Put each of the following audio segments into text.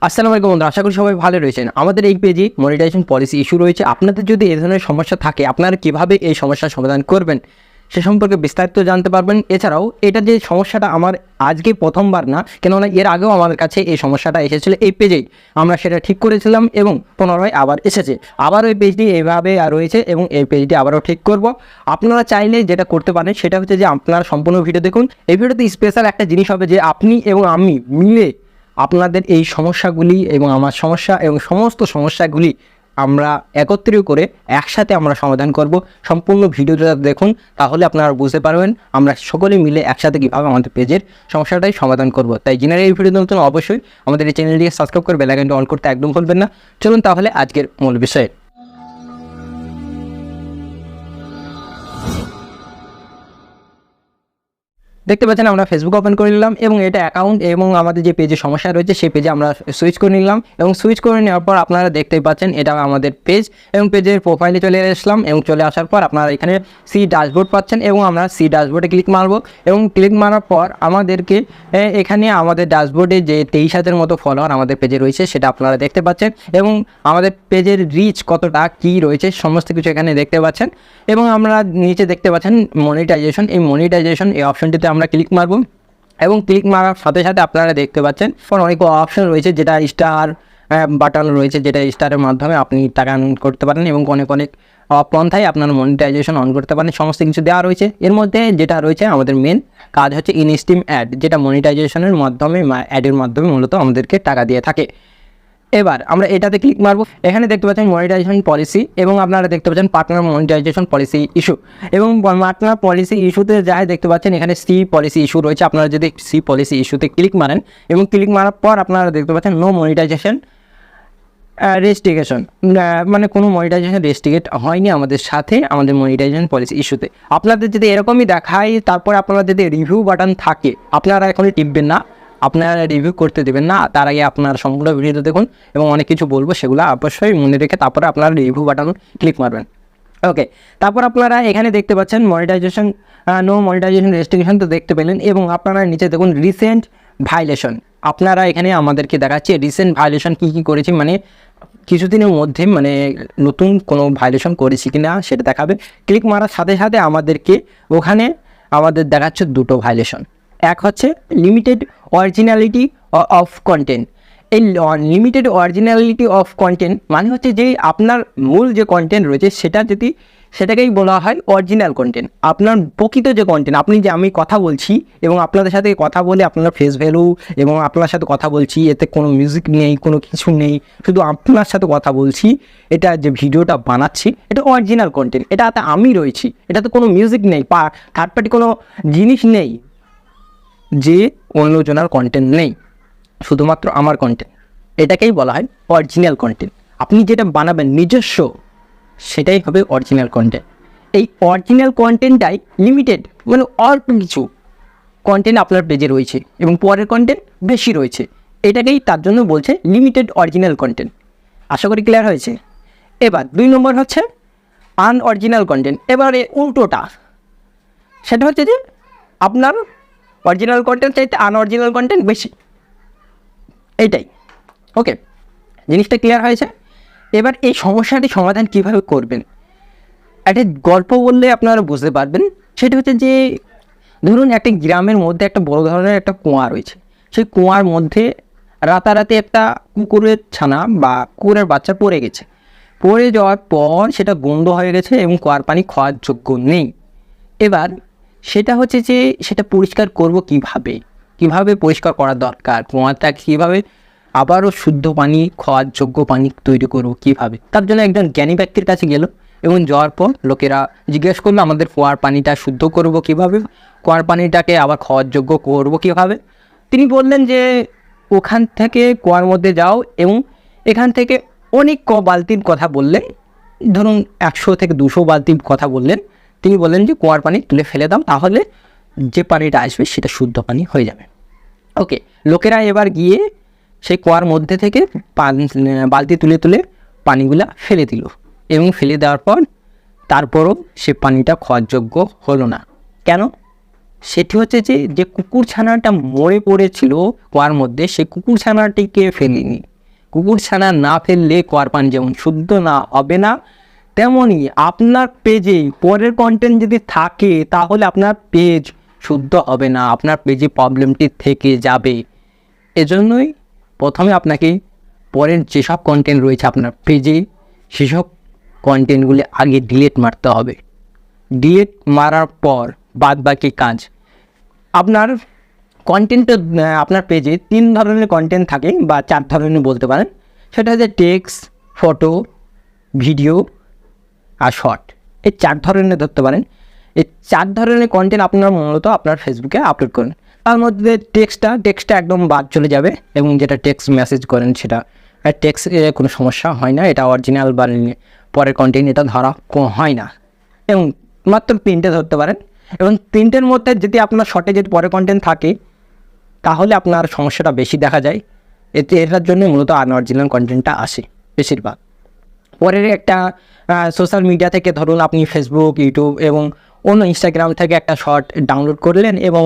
আসসালামু আলাইকুম বন্ধুরা, আশা করি সবাই ভালো রয়েছেন। আমাদের এই পেজে মনিটাইজেশন পলিসি ইস্যু রয়েছে। আপনাদের যদি এই ধরনের সমস্যা থাকে, আপনারা কীভাবে এই সমস্যার সমাধান করবেন সে সম্পর্কে বিস্তারিত জানতে পারবেন। এছাড়াও এটা যে সমস্যাটা আমার আজকে প্রথমবার না, কেননা এর আগেও আমাদের কাছে এই সমস্যাটা এসেছিলো এই পেজেই। আমরা সেটা ঠিক করেছিলাম এবং পুনরায় আবার এসেছে। আবার ওই পেজটি এইভাবে রয়েছে এবং এই পেজটি আবারও ঠিক করব। আপনারা চাইলে যেটা করতে পারেন সেটা হচ্ছে যে আপনারা সম্পূর্ণ ভিডিও দেখুন। এই ভিডিওতে স্পেশাল একটা জিনিস হবে যে আপনি এবং আমি মিলে আপনাদের এই সমস্যাগুলি এবং আমার সমস্যা এবং সমস্ত সমস্যাগুলি আমরা একত্রিত করে একসাথে আমরা সমাধান করব। সম্পূর্ণ ভিডিওটা দেখুন, তাহলে আপনারা বুঝতে পারবেন আমরা সকলে মিলে একসাথে কীভাবে আমাদের পেজের সমস্যাটাই সমাধান করব। তাই জেনারেল এই ভিডিও নতুন অবশ্যই আমাদের এই চ্যানেলটিকে সাবস্ক্রাইব করে বেল আইকনটি অন করতে একদম ভুলবেন না। চলুন তাহলে আজকের মূল বিষয়ে। দেখতে পাচ্ছেন আমরা ফেসবুক ওপেন করে নিলাম এবং এটা অ্যাকাউন্ট এবং আমাদের যে পেজে সমস্যা রয়েছে সেই পেজে আমরা সুইচ করে নিলাম এবং সুইচ করে নেওয়ার পর আপনারা দেখতেই পাচ্ছেন এটা আমাদের পেজ এবং পেজের প্রোফাইলে চলে আসলাম এবং চলে আসার পর আপনারা এখানে সি ড্যাশবোর্ড পাচ্ছেন এবং আমরা সি ড্যাশবোর্ডে ক্লিক মারব এবং ক্লিক মারার পর আমাদেরকে এখানে আমাদের ড্যাশবোর্ডে যে 23,000 মতো ফলোয়ার আমাদের পেজে রয়েছে সেটা আপনারা দেখতে পাচ্ছেন এবং আমাদের পেজের রিচ কতটা কী রয়েছে সমস্ত কিছু এখানে দেখতে পাচ্ছেন। এবং আমরা নিচে দেখতে পাচ্ছেন মনিটাইজেশন, এই মনিটাইজেশন এই অপশনটিতে আমরা ক্লিক মারব এবং ক্লিক মারার সাথে সাথে আপনারা দেখতে পাচ্ছেন অনেক অপশন রয়েছে, যেটা স্টার বাটন রয়েছে, যেটা স্টারের মাধ্যমে আপনি টাকা আর্ন করতে পারেন এবং অনেক পন্থায় আপনার মনিটাইজেশন অন করতে পারেন। সমস্ত কিছু দেওয়া রয়েছে। এর মধ্যে যেটা রয়েছে আমাদের মেন কাজ হচ্ছে ইনস্ট্রিম অ্যাড, যেটা মনিটাইজেশনের মাধ্যমে অ্যাডের মাধ্যমে মূলত আমাদেরকে টাকা দিয়ে থাকে। এবার আমরা এটাতে ক্লিক মারবো। এখানে দেখতে পাচ্ছেন মনিটাইজেশন পলিসি এবং আপনারা দেখতে পাচ্ছেন পার্টনার মনিটাইজেশন পলিসি ইস্যু এবং পার্টনার পলিসি ইস্যুতে যাই দেখতে পাচ্ছেন এখানে সি পলিসি ইস্যু রয়েছে। আপনারা যদি সি পলিসি ইস্যুতে ক্লিক মারেন এবং ক্লিক মারার পর আপনারা দেখতে পাচ্ছেন নো মনিটাইজেশন রেস্ট্রিকেশন, মানে কোনো মনিটাইজেশন রেস্ট্রিকেট হয়নি আমাদের সাথে আমাদের মনিটাইজেশন পলিসি ইস্যুতে। আপনাদের যদি এরকমই দেখায় তারপর আপনারা যদি রিভিউ বাটন থাকে আপনারা এখনই টিপবেন না, আপনারা রিভিউ করতে দেবেন না। তার আগে আপনারা সম্পূর্ণ ভিডিওতে দেখুন এবং অনেক কিছু বলবো সেগুলো অবশ্যই মনে রেখে তারপরে আপনারা রিভিউ বাটন ক্লিক মারবেন। ওকে, তারপর আপনারা এখানে দেখতে পাচ্ছেন মনিটাইজেশন নো মনিটাইজেশন রেস্ট্রিকশন তো দেখতে পেলেন এবং আপনারা নিচে দেখুন রিসেন্ট ভাইলেশন। আপনারা এখানে আমাদেরকে দেখাচ্ছে রিসেন্ট ভাইলেশন কী কী করেছি, মানে কিছুদিনের মধ্যে মানে নতুন কোনো ভাইলেশন করেছি কিনা সেটা দেখাবে। ক্লিক মারার সাথে সাথে আমাদেরকে ওখানে আমাদের দেখাচ্ছে দুটো ভাইলেশন। এক হচ্ছে লিমিটেড অরিজিনালিটি অফ কন্টেন্ট। এই লিমিটেড অরিজিনালিটি অফ কন্টেন্ট মানে হচ্ছে যে আপনার মূল যে কন্টেন্ট রয়েছে সেটাকেই বলা হয় অরিজিনাল কন্টেন্ট। আপনার প্রকৃত যে কন্টেন্ট, আপনি যে আমি কথা বলছি এবং আপনাদের সাথে কথা বলে আপনার ফেস ভ্যালু এবং আপনার সাথে কথা বলছি, এতে কোনো মিউজিক নেই, কোনো কিছু নেই, শুধু আপনার সাথে কথা বলছি, এটা যে ভিডিওটা বানাচ্ছি এটা অরিজিনাল কন্টেন্ট। এটাতে আমি রয়েছি, এটাতে কোনো মিউজিক নেই, থার্ড পার্টি কোনো জিনিস নেই, যে অন্যজনের কন্টেন্ট নেই, শুধুমাত্র আমার কন্টেন্ট। এটাকেই বলা হয় অরিজিনাল কন্টেন্ট। আপনি যেটা বানাবেন নিজস্ব সেটাই হবে অরিজিনাল কন্টেন্ট। এই অরিজিনাল কন্টেন্টটাই লিমিটেড, মানে অল্প কিছু কন্টেন্ট আপনার পেজে রয়েছে এবং পরের কন্টেন্ট বেশি রয়েছে, এটাকেই তার জন্য বলছে লিমিটেড অরিজিনাল কন্টেন্ট। আশা করি ক্লিয়ার হয়েছে। এবার 2 নম্বর হচ্ছে আনঅরিজিনাল কন্টেন্ট। এবারে উল্টোটা, সেটা হচ্ছে যে আপনার অরিজিনাল কন্টেন্ট চাইতে আনঅরিজিনাল কন্টেন্ট বেশি, এইটাই। ওকে, জিনিসটা ক্লিয়ার হয়েছে। এবার এই সমস্যাটি সমাধান কীভাবে করবেন একটা গল্প বললে আপনারা বুঝতে পারবেন। সেটা হচ্ছে যে ধরুন একটা গ্রামের মধ্যে একটা বড় ধরনের একটা কুয়া রয়েছে। সেই কুয়ার মধ্যে রাতারাতি একটা কুকুরের ছানা বা কুকুরের বাচ্চা পড়ে গেছে। পড়ে যাওয়ার পর সেটা গন্ধ হয়ে গেছে এবং কুয়ার পানি খাওয়ার যোগ্য নেই। এবার সেটা হচ্ছে যে সেটা পরিষ্কার করব কিভাবে পরিষ্কার করা দরকার, কুয়াটা কীভাবে আবারও শুদ্ধ পানি খাওয়ার যোগ্য পানি তৈরি করব কীভাবে। তার জন্য একজন জ্ঞানী ব্যক্তির কাছে গেল এবং যাওয়ার পর লোকেরা জিজ্ঞেস করলো আমাদের কুয়ার পানিটা শুদ্ধ করব কীভাবে, কুয়ার পানিটাকে আবার খাওয়ার যোগ্য করব কীভাবে। তিনি বললেন যে ওখান থেকে কুয়ার মধ্যে যাও এবং এখান থেকে অনেক বালতির কথা বললেন, ধরুন 100 থেকে 200 বালতির কথা বললেন। তিনি বললেন যে কুয়ার পানি তুলে ফেলে দাও, তাহলে যে পানিটা আসবে সেটা শুদ্ধ পানি হয়ে যাবে। ওকে, লোকেরা এবার গিয়ে সেই কুয়ার মধ্যে থেকে বালতি তুলে পানিগুলা ফেলে দিল এবং ফেলে দেওয়ার পর তারপরও সে পানিটা খাওয়ার যোগ্য হলো না। কেন? সেটি হচ্ছে যে কুকুরছানাটা মরে পড়েছিল কুয়ার মধ্যে, সেই কুকুরছানাটিকে ফেলিনি। কুকুরছানা না ফেললে কুয়ার পানি যেমন শুদ্ধ না হবে না, তেমনই আপনার পেজে পরের কন্টেন্ট যদি থাকে তাহলে আপনার পেজ শুদ্ধ হবে না, আপনার পেজে প্রবলেমটি থেকে যাবে। এজন্যই প্রথমে আপনাকে পরের যেসব কন্টেন্ট রয়েছে আপনার পেজে সেসব কন্টেন্টগুলি আগে ডিলিট মারতে হবে। ডিলিট মারার পর বাদ বাকি কাজ আপনার কন্টেন্টে, আপনার পেজে 3 ধরনের কন্টেন্ট থাকে বা 4 ধরনের বলতে পারেন। সেটা হচ্ছে টেক্সট, ফটো, ভিডিও আর শর্ট, এই 4 ধরনের ধরতে পারেন। এই 4 ধরনের কন্টেন্ট আপনার মূলত আপনার ফেসবুকে আপলোড করেন। তার মধ্যে টেক্সটটা একদম বাদ চলে যাবে, এবং যেটা টেক্সট মেসেজ করেন সেটা টেক্সটে কোনো সমস্যা হয় না, এটা অরিজিনাল বা পরের কন্টেন্ট এটা ধরা হয় না। এবং মাত্র 3টে ধরতে পারেন, এবং 3টের মধ্যে যদি আপনার শর্টে যদি পরের কন্টেন্ট থাকে তাহলে আপনার সমস্যাটা বেশি দেখা যায়। এটার জন্য মূলত আনঅরিজিনাল কন্টেন্টটা আসে বেশিরভাগ। পরের একটা সোশ্যাল মিডিয়া থেকে ধরুন আপনি ফেসবুক, ইউটিউব এবং অন্য ইনস্টাগ্রাম থেকে একটা শর্ট ডাউনলোড করলেন এবং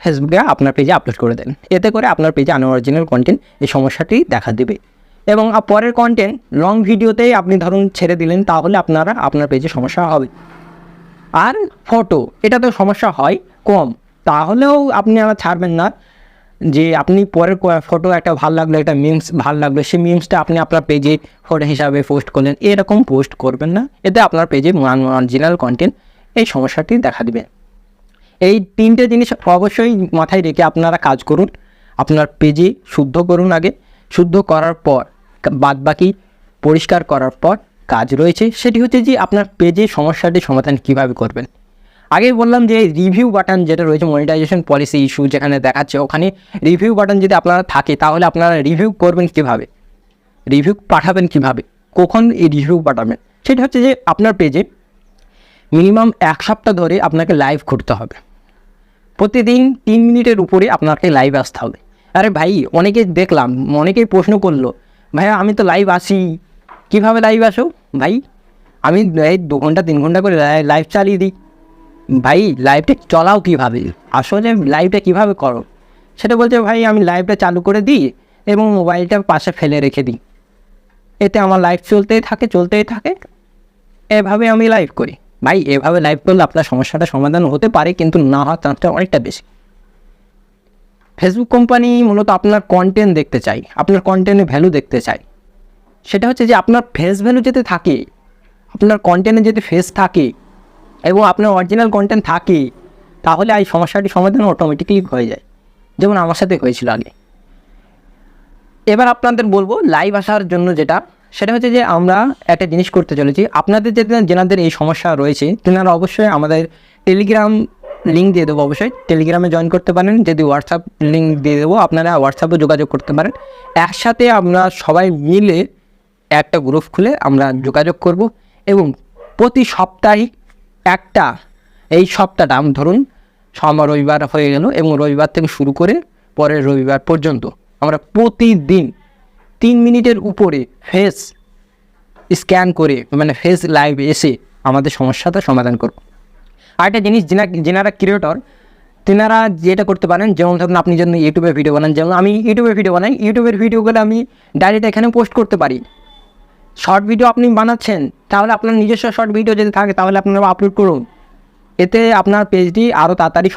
ফেসবুকে আপনার পেজে আপলোড করে দেন, এতে করে আপনার পেজে আনঅরিজিনাল কন্টেন্ট এই সমস্যাটি দেখা দেবে। এবং পরের কন্টেন্ট লং ভিডিওতেই আপনি ধরুন ছেড়ে দিলেন, তাহলে আপনার পেজে সমস্যা হবে। আর ফটো, এটা তো সমস্যা হয় কম, তাহলেও আপনি ছাড়বেন না। যে আপনি পরের ফটো একটা ভালো লাগলো, একটা মিমস ভালো লাগলো, সেই মিমসটা আপনি আপনার পেজে ফটো হিসাবে পোস্ট করলেন, এরকম পোস্ট করবেন না, এতে আপনার পেজে অরিজিনাল কন্টেন্ট এই সমস্যাটি দেখা দেবে। এই 3টে জিনিস অবশ্যই মাথায় রেখে আপনারা কাজ করুন। আপনার পেজে শুদ্ধ করুন আগে, শুদ্ধ করার পর বাদ বাকি পরিষ্কার করার পর কাজ রয়েছে, সেটি হচ্ছে যে আপনার পেজে সমস্যাটি সমাধান কিভাবে করবেন। আগেই বললাম যে রিভিউ বাটন যেটা রয়েছে মনিটাইজেশন পলিসি ইস্যু যেখানে দেখাচ্ছে, ওখানে রিভিউ বাটন যদি আপনারা থাকে তাহলে আপনারা রিভিউ করবেন কীভাবে, রিভিউ পাঠাবেন কীভাবে, কখন এই রিভিউ পাঠাবেন, সেটা হচ্ছে যে আপনার পেজে মিনিমাম 1 সপ্তাহ ধরে আপনাকে লাইভ করতে হবে। প্রতিদিন 3 মিনিটের উপরে আপনাকে লাইভ আসতে হবে। আরে ভাই, অনেকেই প্রশ্ন করলো, ভাইয়া আমি তো লাইভ আসি, কীভাবে লাইভ আসো? ভাই আমি এই 2 ঘন্টা 3 ঘন্টা করে লাইভ চালিয়ে দিই। ভাই লাইভটা চলাও কীভাবে, আসলে লাইভটা কীভাবে করো সেটা বলছে, ভাই আমি লাইভটা চালু করে দিই এবং মোবাইলটা পাশে ফেলে রেখে দিই, এতে আমার লাইভ চলতেই থাকে, এভাবে আমি লাইভ করি। ভাই এভাবে লাইভ করলে আপনার সমস্যাটা সমাধান হতে পারে, কিন্তু না হওয়ার চান্সটা অনেকটা বেশি। ফেসবুক কোম্পানি মূলত আপনার কন্টেন্ট দেখতে চাই, আপনার কন্টেন্টের ভ্যালু দেখতে চাই। সেটা হচ্ছে যে আপনার ফেস ভ্যালু যদি থাকে, আপনার কন্টেন্টে যদি ফেস থাকে এবং আপনার অরিজিনাল কন্টেন্ট থাকে, তাহলে এই সমস্যাটি সমাধান অটোমেটিক্যালি হয়ে যায়, যেমন আমার সাথে হয়েছিল আগে। এবার আপনাদের বলবো লাইভ আসার জন্য সেটা হচ্ছে যে আমরা একটা জিনিস করতে চলেছি। আপনাদের যেনাদের এই সমস্যা রয়েছে তেনারা অবশ্যই আমাদের টেলিগ্রাম লিঙ্ক দিয়ে দেবো, অবশ্যই টেলিগ্রামে জয়েন করতে পারেন, যদি হোয়াটসঅ্যাপ লিঙ্ক দিয়ে দেবো, আপনারা হোয়াটসঅ্যাপে যোগাযোগ করতে পারেন। একসাথে আমরা সবাই মিলে একটা গ্রুপ খুলে আমরা যোগাযোগ করব, এবং প্রতি সপ্তাহে এই সপ্তাহটা ধরুন রবিবার হয়ে গেল, এবং রবিবার থেকে শুরু করে পরের রবিবার পর্যন্ত আমরা প্রতিদিন 3 মিনিটের উপরে ফেস স্ক্যান করে, মানে ফেস লাইভ এসে আমাদের সমস্যাটা সমাধান করব। আরেকটা জিনিস, যেনারা ক্রিয়েটর তেনারা যেটা করতে পারেন, যেমন ধরুন আপনি যদি ইউটিউবে ভিডিও বানান, যেমন আমি ইউটিউবে ভিডিও বানাই, ইউটিউবের ভিডিওগুলো আমি ডাইরেক্ট এখানে পোস্ট করতে পারি। শর্ট ভিডিও আপনি বানাচ্ছেন, তাহলে আপনার নিজস্ব শর্ট ভিডিও যদি থাকে তাহলে আপনারা আপলোড করুন, এতে আপনার পেজটি আরও তাড়াতাড়ি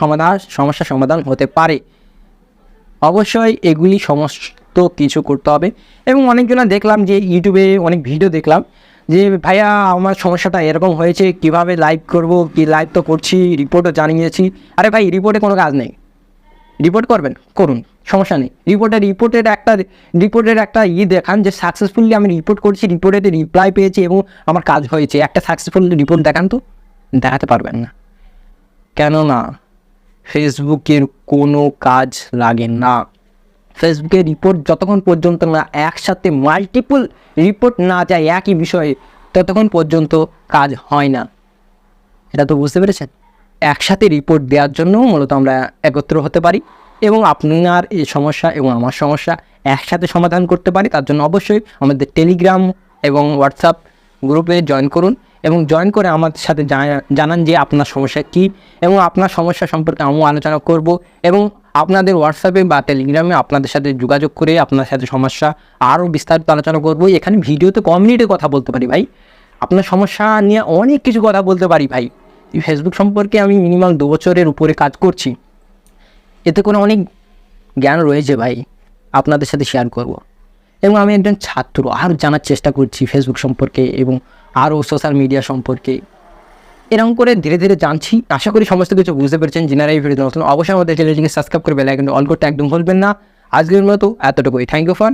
সমস্যার সমাধান হতে পারে। অবশ্যই এগুলি সমস্ত কিছু করতে হবে। এবং অনেকজনা দেখলাম যে ইউটিউবে অনেক ভিডিও দেখলাম যে ভাইয়া আমার সমস্যাটা এরকম হয়েছে, কিভাবে লাইভ করব, কি লাইভ তো করছি, রিপোর্টও জানিয়েছি। আরে ভাই রিপোর্টে কোনো কাজ নেই, রিপোর্ট করুন, সমস্যা নেই। রিপোর্টের একটা দেখান যে সাকসেসফুলি আমি রিপোর্ট করছি, রিপোর্টে রিপ্লাই পেয়েছি এবং আমার কাজ হয়েছে, একটা সাকসেসফুল রিপোর্ট দেখান। তো দেখাতে পারবেন না, কেননা ফেসবুকের কোনো কাজ লাগে না। ফেসবুকের রিপোর্ট যতক্ষণ পর্যন্ত না একসাথে মাল্টিপল রিপোর্ট না যায় একই বিষয়ে, ততক্ষণ পর্যন্ত কাজ হয় না। এটা তো বুঝতে পেরেছেন? একসাথে রিপোর্ট দেওয়ার জন্য মূলত আমরা একত্র হতে পারি এবং আপনার এই সমস্যা এবং আমার সমস্যা একসাথে সমাধান করতে পারি। তার জন্য অবশ্যই আমাদের টেলিগ্রাম এবং হোয়াটসঅ্যাপ গ্রুপে জয়েন করুন এবং জয়েন করে আমার সাথে জানান যে আপনার সমস্যা কী, এবং আপনার সমস্যা সম্পর্কে আমিও আলোচনা করব এবং আপনাদের হোয়াটসঅ্যাপে বা টেলিগ্রামে আপনাদের সাথে যোগাযোগ করে আপনার সাথে সমস্যা আরও বিস্তারিত আলোচনা করব। এখানে ভিডিওতে কমিউনিটি কথা বলতে পারি ভাই, আপনার সমস্যা নিয়ে অনেক কিছু কথা বলতে পারি ভাই। ফেসবুক সম্পর্কে আমি মিনিমাম 2 বছরের উপরে কাজ করছি, এতে করে অনেক জ্ঞান রয়েছে ভাই, আপনাদের সাথে শেয়ার করব। এবং আমি একজন ছাত্র, আরও জানার চেষ্টা করছি ফেসবুক সম্পর্কে এবং আরও সোশ্যাল মিডিয়া সম্পর্কে। এরকম করে ধীরে ধীরে জানছি। আশা করি সমস্ত কিছু বুঝতে পেরেছেন। যারা এই ভিডিও নতুন অবশ্যই আমাদের চ্যানেলটিকে সাবস্ক্রাইব করে বেল আইকনটি অল করতে একদম ভুলবেন না। আজকের মতো এতটুকুই। Thank you for